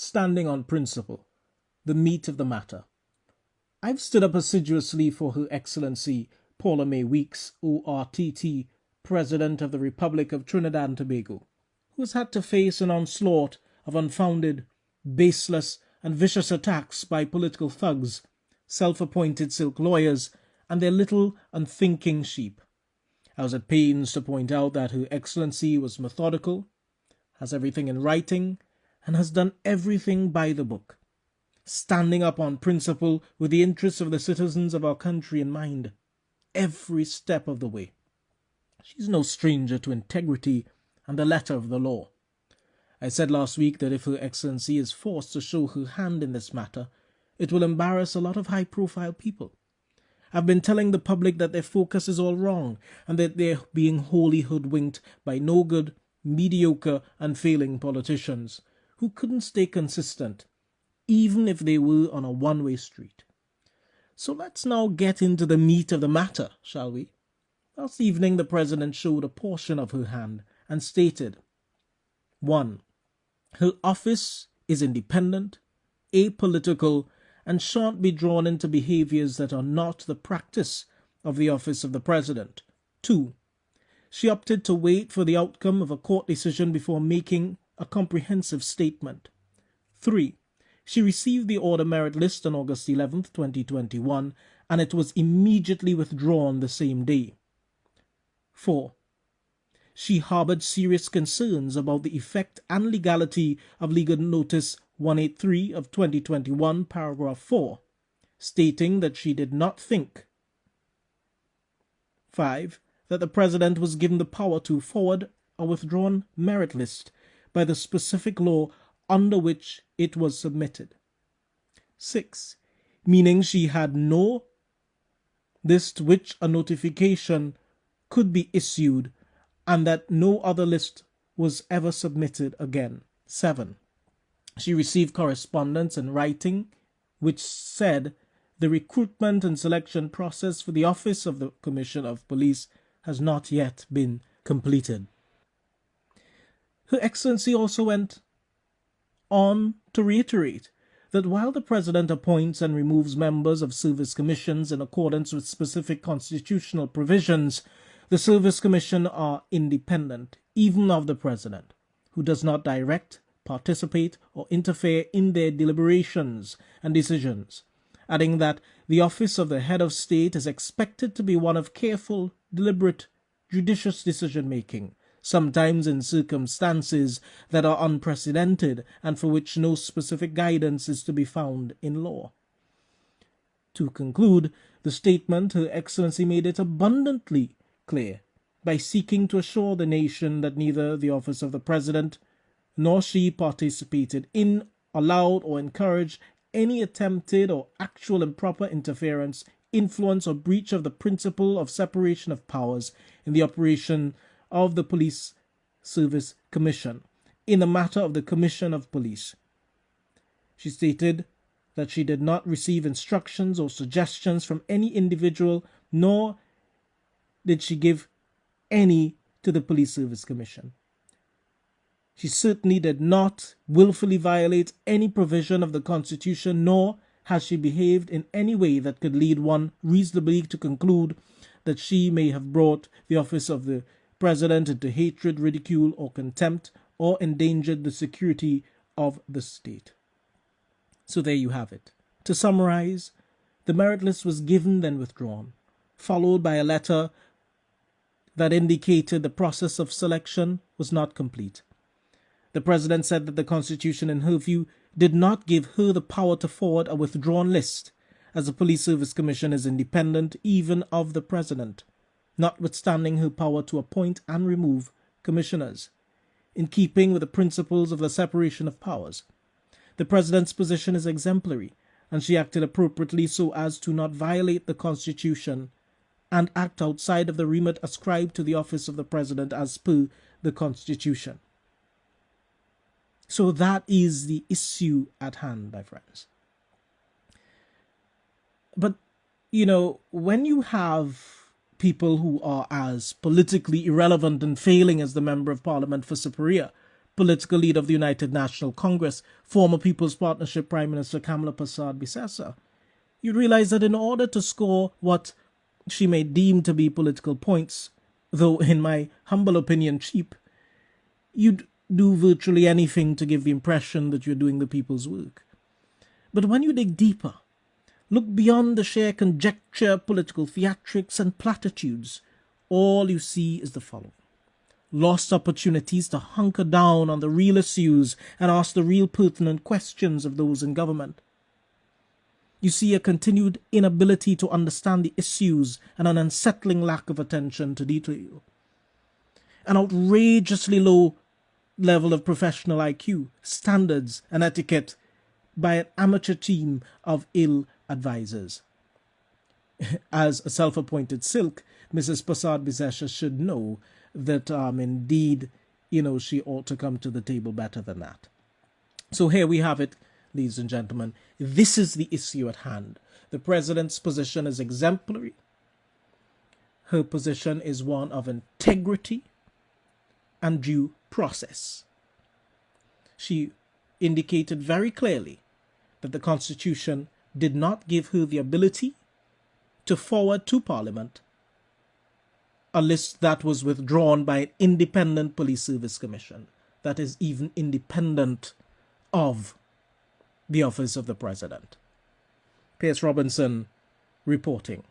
standing on principle, the meat of the matter. I've stood up assiduously for Her Excellency Paula May Weeks, ORTT, President of the Republic of Trinidad and Tobago, who has had to face an onslaught of unfounded, baseless, and vicious attacks by political thugs, self-appointed silk lawyers, and their little unthinking sheep. I was at pains to point out that Her Excellency was methodical, has everything in writing, and has done everything by the book, standing up on principle with the interests of the citizens of our country in mind, every step of the way. She's no stranger to integrity and the letter of the law. I said last week that if Her Excellency is forced to show her hand in this matter, it will embarrass a lot of high-profile people. I've been telling the public that their focus is all wrong and that they're being wholly hoodwinked by no good, mediocre, and failing politicians who couldn't stay consistent, even if they were on a one-way street. So let's now get into the meat of the matter, shall we? Last evening the President showed a portion of her hand and stated, 1. Her office is independent, apolitical, and shan't be drawn into behaviours that are not the practice of the office of the President. 2. She opted to wait for the outcome of a court decision before making a comprehensive statement. 3. She received the order merit list on August 11, 2021, and it was immediately withdrawn the same day. 4. She harboured serious concerns about the effect and legality of Legal Notice 183 of 2021, paragraph 4, stating that she did not think 5. That the President was given the power to forward a withdrawn merit list by the specific law under which it was submitted. 6. Meaning she had no list which a notification could be issued and that no other list was ever submitted again. 7. She received correspondence in writing which said the recruitment and selection process for the office of the Commissioner of Police has not yet been completed. Her Excellency also went on to reiterate that while the President appoints and removes members of service commissions in accordance with specific constitutional provisions, the Service Commission are independent, even of the President, who does not direct, participate, or interfere in their deliberations and decisions, adding that the office of the head of state is expected to be one of careful, deliberate, judicious decision-making, sometimes in circumstances that are unprecedented and for which no specific guidance is to be found in law. To conclude, the statement Her Excellency made it abundantly clear by seeking to assure the nation that neither the office of the President nor she participated in, allowed, or encouraged any attempted or actual improper interference, influence, or breach of the principle of separation of powers in the operation of the Police Service Commission in the matter of the Commission of Police. She stated that she did not receive instructions or suggestions from any individual, nor did she give any to the Police Service Commission. She certainly did not willfully violate any provision of the Constitution, nor has she behaved in any way that could lead one reasonably to conclude that she may have brought the office of the President into hatred, ridicule, or contempt, or endangered the security of the state. So there you have it. To summarize, the merit list was given then withdrawn, followed by a letter that indicated the process of selection was not complete. The President said that the Constitution, in her view, did not give her the power to forward a withdrawn list, as the Police Service Commission is independent even of the President, notwithstanding her power to appoint and remove commissioners, in keeping with the principles of the separation of powers. The President's position is exemplary, and she acted appropriately so as to not violate the Constitution and act outside of the remit ascribed to the office of the President as per the Constitution. So that is the issue at hand, my friends. But, when you have people who are as politically irrelevant and failing as the Member of Parliament for Superior, political leader of the United National Congress, former People's Partnership Prime Minister Kamala Persad-Bissessar, you'd realize that in order to score what she may deem to be political points, though in my humble opinion cheap, you'd do virtually anything to give the impression that you're doing the people's work. But when you dig deeper, look beyond the sheer conjecture, political theatrics and platitudes, all you see is the following: lost opportunities to hunker down on the real issues and ask the real pertinent questions of those in government. You see a continued inability to understand the issues and an unsettling lack of attention to detail. An outrageously low level of professional IQ, standards and etiquette by an amateur team of ill advisors. As a self-appointed silk, Mrs. Persad-Bissessar should know that indeed, she ought to come to the table better than that. So here we have it, ladies and gentlemen. This is the issue at hand. The president's position is exemplary. Her position is one of integrity and due process. She indicated very clearly that the Constitution did not give her the ability to forward to Parliament a list that was withdrawn by an independent police service commission, that is even independent of the office of the president. P.S. Robinson reporting.